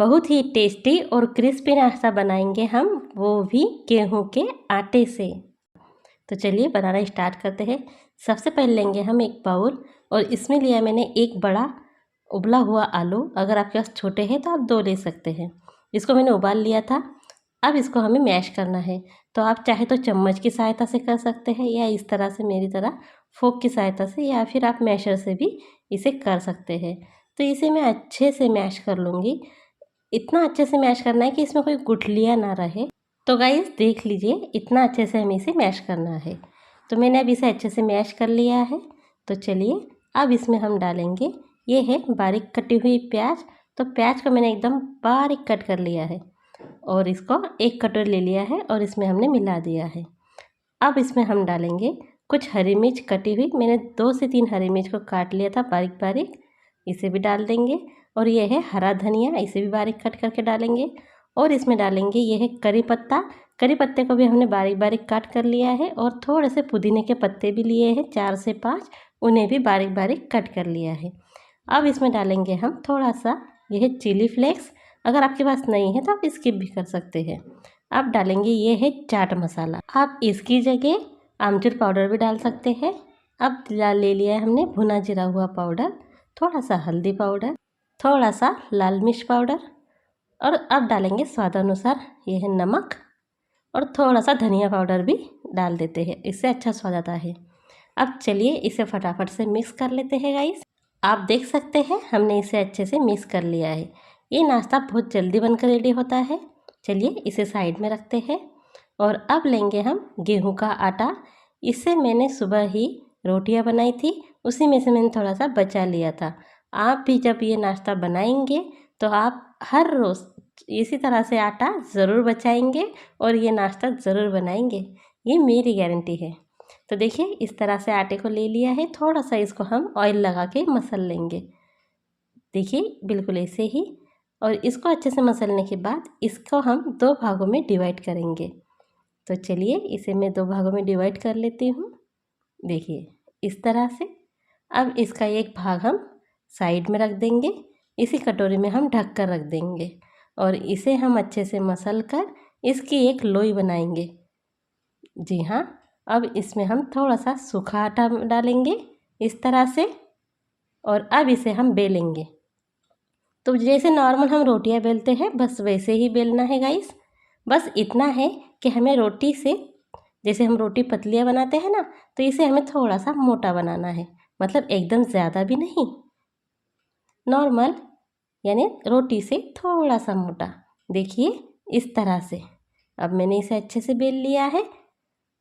बहुत ही टेस्टी और क्रिस्पी नाश्ता बनाएंगे हम, वो भी गेहूं के आटे से। तो चलिए बनाना स्टार्ट करते हैं। सबसे पहले लेंगे हम एक बाउल और इसमें लिया मैंने एक बड़ा उबला हुआ आलू। अगर आपके पास छोटे हैं तो आप 2 ले सकते हैं। इसको मैंने उबाल लिया था। अब इसको हमें मैश करना है। तो आप चाहे तो चम्मच की सहायता से कर सकते हैं या इस तरह से मेरी तरह फोक की सहायता से, या फिर आप मैशर से भी इसे कर सकते हैं। तो इसे मैं अच्छे से मैश कर लूँगी। इतना अच्छे से मैश करना है कि इसमें कोई गुठलियाँ ना रहे। तो गाइस देख लीजिए, इतना अच्छे से हमें इसे मैश करना है। तो मैंने अब इसे अच्छे से मैश कर लिया है। तो चलिए अब इसमें हम डालेंगे, ये है बारीक कटी हुई प्याज। तो प्याज को मैंने एकदम बारीक कट कर लिया है और इसको 1 कटोरी ले लिया है और इसमें हमने मिला दिया है। अब इसमें हम डालेंगे कुछ हरी मिर्च कटी हुई। मैंने 2 से 3 हरी मिर्च को काट लिया था बारीक बारीक, इसे भी डाल देंगे। और ये है हरा धनिया, इसे भी बारीक कट करके डालेंगे। और इसमें डालेंगे ये है करी पत्ता। करी पत्ते को भी हमने बारीक बारीक काट कर लिया है। और थोड़े से पुदीने के पत्ते भी लिए हैं 4 से 5, उन्हें भी बारीक बारीक कट कर लिया है। अब इसमें डालेंगे हम थोड़ा सा ये है चिली फ्लेक्स। अगर आपके पास नहीं है तो आप स्किप भी कर सकते हैं। अब डालेंगे ये है चाट मसाला। आप इसकी जगह आमचूर पाउडर भी डाल सकते हैं। अब ले लिया है हमने भुना जीरा हुआ पाउडर, थोड़ा सा हल्दी पाउडर, थोड़ा सा लाल मिर्च पाउडर, और अब डालेंगे स्वादानुसार ये है नमक, और थोड़ा सा धनिया पाउडर भी डाल देते हैं, इससे अच्छा स्वाद आता है। अब चलिए इसे फटाफट से मिक्स कर लेते हैं गाइस। आप देख सकते हैं हमने इसे अच्छे से मिक्स कर लिया है। ये नाश्ता बहुत जल्दी बनकर रेडी होता है। चलिए इसे साइड में रखते हैं। और अब लेंगे हम गेहूं का आटा। इससे मैंने सुबह ही रोटियां बनाई थी, उसी में से मैंने थोड़ा सा बचा लिया था। आप भी जब ये नाश्ता बनाएंगे तो आप हर रोज़ इसी तरह से आटा ज़रूर बचाएंगे और ये नाश्ता ज़रूर बनाएंगे, ये मेरी गारंटी है। तो देखिए इस तरह से आटे को ले लिया है। थोड़ा सा इसको हम ऑयल लगा के मसल लेंगे, देखिए बिल्कुल ऐसे ही। और इसको अच्छे से मसलने के बाद इसको हम 2 भागों में डिवाइड करेंगे। तो चलिए इसे मैं 2 भागों में डिवाइड कर लेती हूँ, देखिए इस तरह से। अब इसका एक भाग हम साइड में रख देंगे, इसी कटोरी में हम ढक कर रख देंगे और इसे हम अच्छे से मसल कर इसकी एक लोई बनाएंगे। जी हाँ, अब इसमें हम थोड़ा सा सूखा आटा डालेंगे इस तरह से, और अब इसे हम बेलेंगे। तो जैसे नॉर्मल हम रोटियां बेलते हैं बस वैसे ही बेलना है गाइस। बस इतना है कि हमें रोटी से, जैसे हम रोटी पतलियाँ बनाते हैं ना, तो इसे हमें थोड़ा सा मोटा बनाना है। मतलब एकदम ज़्यादा भी नहीं, नॉर्मल यानी रोटी से थोड़ा सा मोटा, देखिए इस तरह से। अब मैंने इसे अच्छे से बेल लिया है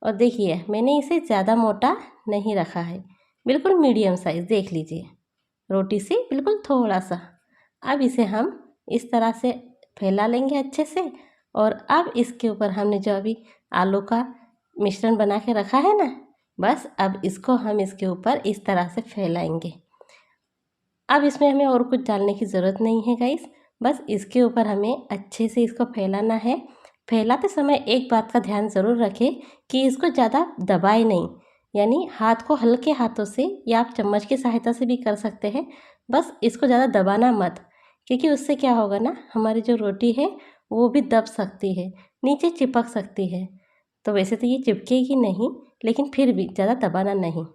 और देखिए मैंने इसे ज़्यादा मोटा नहीं रखा है, बिल्कुल मीडियम साइज़, देख लीजिए रोटी से बिल्कुल थोड़ा सा। अब इसे हम इस तरह से फैला लेंगे अच्छे से। और अब इसके ऊपर हमने जो अभी आलू का मिश्रण बना के रखा है ना, बस अब इसको हम इसके ऊपर इस तरह से फैलाएंगे। अब इसमें हमें और कुछ डालने की ज़रूरत नहीं है गाइस, बस इसके ऊपर हमें अच्छे से इसको फैलाना है। फैलाते समय एक बात का ध्यान ज़रूर रखें कि इसको ज़्यादा दबाए नहीं, यानी हाथ को हल्के हाथों से या आप चम्मच की सहायता से भी कर सकते हैं। बस इसको ज़्यादा दबाना मत, क्योंकि उससे क्या होगा ना, हमारी जो रोटी है वो भी दब सकती है, नीचे चिपक सकती है। तो वैसे तो ये चिपकेगी नहीं, लेकिन फिर भी ज़्यादा दबाना नहीं।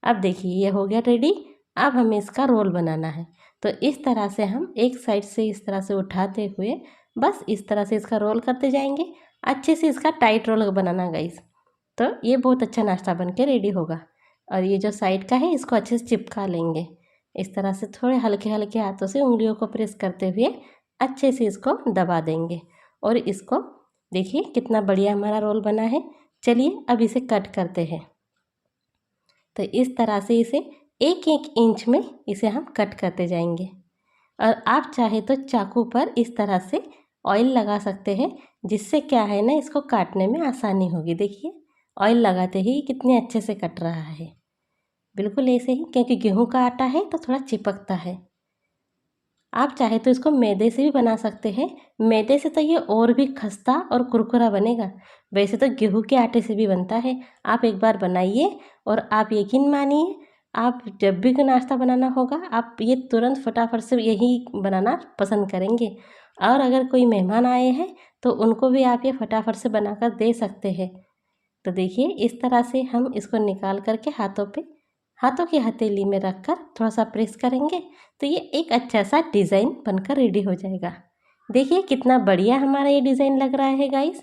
अब देखिए ये हो गया रेडी। अब हमें इसका रोल बनाना है। तो इस तरह से हम एक साइड से इस तरह से उठाते हुए बस इस तरह से इसका रोल करते जाएंगे। अच्छे से इसका टाइट रोल बनाना गाइस, तो ये बहुत अच्छा नाश्ता बन के रेडी होगा। और ये जो साइड का है इसको अच्छे से चिपका लेंगे इस तरह से, थोड़े हल्के हल्के हाथों से उंगलियों को प्रेस करते हुए अच्छे से इसको दबा देंगे। और इसको देखिए कितना बढ़िया हमारा रोल बना है। चलिए अब इसे कट करते हैं। तो इस तरह से इसे 1-1 इंच में इसे हम कट करते जाएंगे। और आप चाहे तो चाकू पर इस तरह से ऑयल लगा सकते हैं, जिससे क्या है ना, इसको काटने में आसानी होगी। देखिए ऑयल लगाते ही कितने अच्छे से कट रहा है, बिल्कुल ऐसे ही, क्योंकि गेहूं का आटा है तो थोड़ा चिपकता है। आप चाहे तो इसको मैदे से भी बना सकते हैं, मैदे से तो ये और भी खस्ता और कुरकुरा बनेगा। वैसे तो गेहूं के आटे से भी बनता है। आप एक बार बनाइए और आप यकीन मानिए, आप जब भी कोई नाश्ता बनाना होगा आप ये तुरंत फटाफट से यही बनाना पसंद करेंगे। और अगर कोई मेहमान आए हैं तो उनको भी आप ये फटाफट से बनाकर दे सकते हैं। तो देखिए इस तरह से हम इसको निकाल करके हाथों की हथेली में रखकर थोड़ा सा प्रेस करेंगे तो ये एक अच्छा सा डिज़ाइन बनकर रेडी हो जाएगा। देखिए कितना बढ़िया हमारा ये डिज़ाइन लग रहा है गाइस।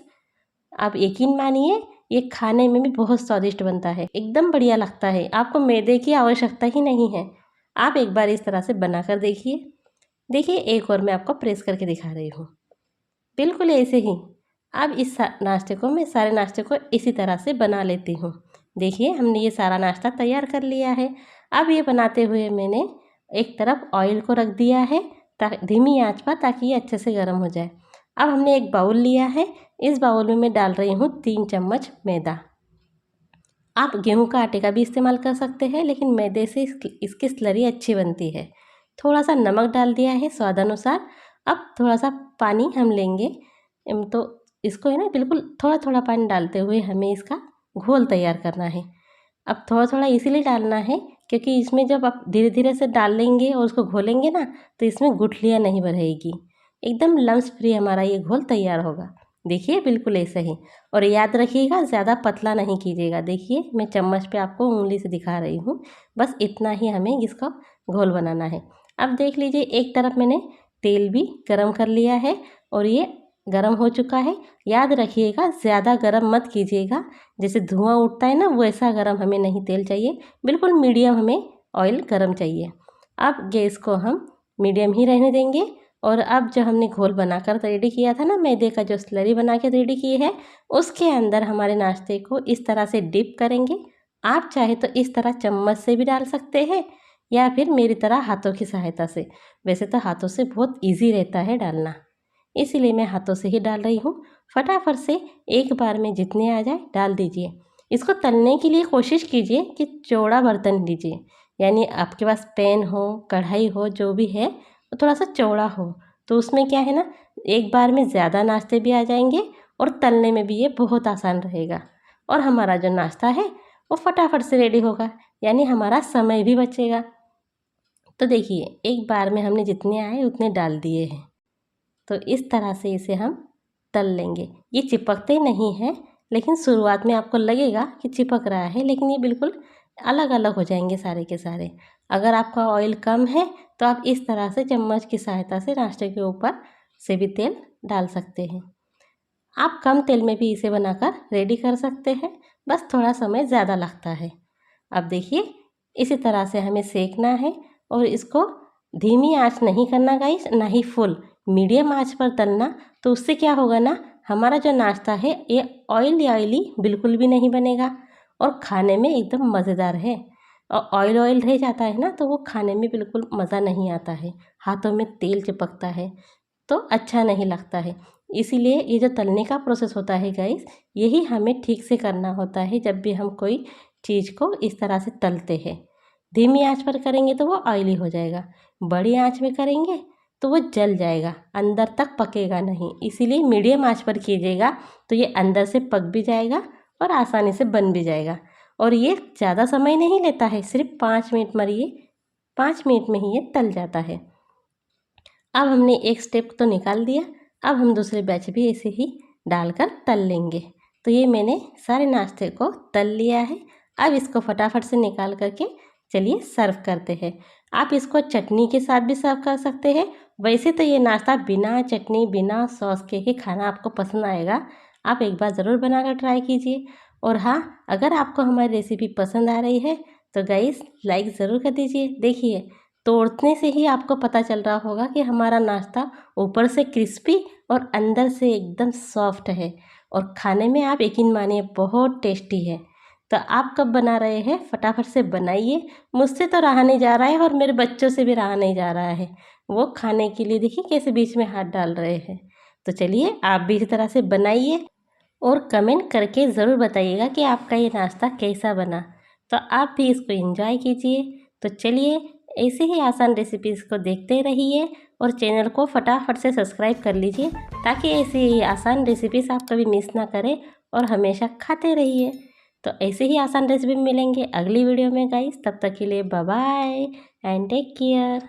आप यकीन मानिए ये खाने में भी बहुत स्वादिष्ट बनता है, एकदम बढ़िया लगता है। आपको मैदे की आवश्यकता ही नहीं है। आप एक बार इस तरह से बनाकर देखिए। देखिए एक और मैं आपको प्रेस करके दिखा रही हूँ, बिल्कुल ऐसे ही। अब इस नाश्ते को मैं सारे नाश्ते को इसी तरह से बना लेती हूँ। देखिए हमने ये सारा नाश्ता तैयार कर लिया है। अब ये बनाते हुए मैंने एक तरफ ऑयल को रख दिया है धीमी आंच पर, ताकि ये अच्छे से गर्म हो जाए। अब हमने एक बाउल लिया है, इस बाउल में मैं डाल रही हूँ 3 चम्मच मैदा। आप गेहूं का आटे का भी इस्तेमाल कर सकते हैं, लेकिन मैदे से इसकी स्लरी अच्छी बनती है। थोड़ा सा नमक डाल दिया है स्वादानुसार। अब थोड़ा सा पानी हम लेंगे, तो इसको है ना बिल्कुल थोड़ा थोड़ा पानी डालते हुए हमें इसका घोल तैयार करना है। अब थोड़ा थोड़ा इसीलिए डालना है क्योंकि इसमें जब आप धीरे धीरे से डाल लेंगे और उसको घोलेंगे ना तो इसमें गुठलियाँ नहीं बढ़ेगी, एकदम लम्स फ्री हमारा ये घोल तैयार होगा। देखिए बिल्कुल ऐसा ही। और याद रखिएगा ज़्यादा पतला नहीं कीजिएगा। देखिए मैं चम्मच पे आपको उंगली से दिखा रही हूँ, बस इतना ही हमें इसका घोल बनाना है। अब देख लीजिए एक तरफ मैंने तेल भी गरम कर लिया है और ये गरम हो चुका है। याद रखिएगा ज़्यादा गरम मत कीजिएगा, जैसे धुआं उठता है ना वैसा गरम हमें नहीं तेल चाहिए, बिल्कुल मीडियम हमें ऑयल गरम चाहिए। अब गैस को हम मीडियम ही रहने देंगे। और अब जो हमने घोल बनाकर रेडी किया था ना, मैदे का जो स्लरी बना के रेडी की है, उसके अंदर हमारे नाश्ते को इस तरह से डिप करेंगे। आप चाहे तो इस तरह चम्मच से भी डाल सकते हैं या फिर मेरी तरह हाथों की सहायता से। वैसे तो हाथों से बहुत ईजी रहता है डालना, इसीलिए मैं हाथों से ही डाल रही हूँ। फटाफट से एक बार में जितने आ जाए डाल दीजिए। इसको तलने के लिए कोशिश कीजिए कि चौड़ा बर्तन लीजिए, यानी आपके पास पैन हो, कढ़ाई हो, जो भी है वो थोड़ा सा चौड़ा हो, तो उसमें क्या है ना एक बार में ज़्यादा नाश्ते भी आ जाएंगे और तलने में भी ये बहुत आसान रहेगा। और हमारा जो नाश्ता है वो फटाफट से रेडी होगा, यानी हमारा समय भी बचेगा। तो देखिए एक बार में हमने जितने आए उतने डाल दिए हैं। तो इस तरह से इसे हम तल लेंगे। ये चिपकते नहीं हैं, लेकिन शुरुआत में आपको लगेगा कि चिपक रहा है, लेकिन ये बिल्कुल अलग अलग हो जाएंगे सारे के सारे। अगर आपका ऑयल कम है तो आप इस तरह से चम्मच की सहायता से नाश्ते के ऊपर से भी तेल डाल सकते हैं। आप कम तेल में भी इसे बनाकर रेडी कर सकते हैं, बस थोड़ा समय ज़्यादा लगता है। अब देखिए इसी तरह से हमें सेकना है और इसको धीमी आंच नहीं करना गाइस, ना ही फुल, मीडियम आंच पर तलना। तो उससे क्या होगा ना, हमारा जो नाश्ता है ये ऑयली बिल्कुल भी नहीं बनेगा और खाने में एकदम मज़ेदार है। और ऑयल रह जाता है ना तो वो खाने में बिल्कुल मज़ा नहीं आता है, हाथों में तेल चिपकता है तो अच्छा नहीं लगता है। इसीलिए ये जो तलने का प्रोसेस होता है गाइस, यही हमें ठीक से करना होता है जब भी हम कोई चीज़ को इस तरह से तलते हैं। धीमी आंच पर करेंगे तो वो ऑयली हो जाएगा, बड़ी आंच में करेंगे तो वो जल जाएगा, अंदर तक पकेगा नहीं। इसीलिए मीडियम आंच पर कीजिएगा तो ये अंदर से पक भी जाएगा और आसानी से बन भी जाएगा। और ये ज़्यादा समय नहीं लेता है, सिर्फ 5 मिनट में ये 5 मिनट में ही ये तल जाता है। अब हमने एक स्टेप तो निकाल दिया, अब हम दूसरे बैच भी ऐसे ही डालकर तल लेंगे। तो ये मैंने सारे नाश्ते को तल लिया है। अब इसको फटाफट से निकाल करके चलिए सर्व करते हैं। आप इसको चटनी के साथ भी सर्व कर सकते हैं। वैसे तो ये नाश्ता बिना चटनी बिना सॉस के ही खाना आपको पसंद आएगा। आप एक बार ज़रूर बनाकर ट्राई कीजिए। और हाँ, अगर आपको हमारी रेसिपी पसंद आ रही है तो गाइस लाइक ज़रूर कर दीजिए। देखिए तोड़ने से ही आपको पता चल रहा होगा कि हमारा नाश्ता ऊपर से क्रिस्पी और अंदर से एकदम सॉफ्ट है और खाने में आप यकीन मानिए बहुत टेस्टी है। तो आप कब बना रहे हैं, फटाफट से बनाइए। मुझसे तो रहा नहीं जा रहा है और मेरे बच्चों से भी रहा नहीं जा रहा है, वो खाने के लिए देखिए कैसे बीच में हाथ डाल रहे हैं। तो चलिए आप भी इसी तरह से बनाइए और कमेंट करके ज़रूर बताइएगा कि आपका ये नाश्ता कैसा बना। तो आप भी इसको एंजॉय कीजिए। तो चलिए ऐसे ही आसान रेसिपीज़ को देखते रहिए और चैनल को फटाफट से सब्सक्राइब कर लीजिए, ताकि ऐसे ही आसान रेसिपीज़ आप कभी मिस ना करें और हमेशा खाते रहिए। तो ऐसे ही आसान रेसिपी मिलेंगे अगली वीडियो में गाइस। तब तक के लिए bye bye and take care.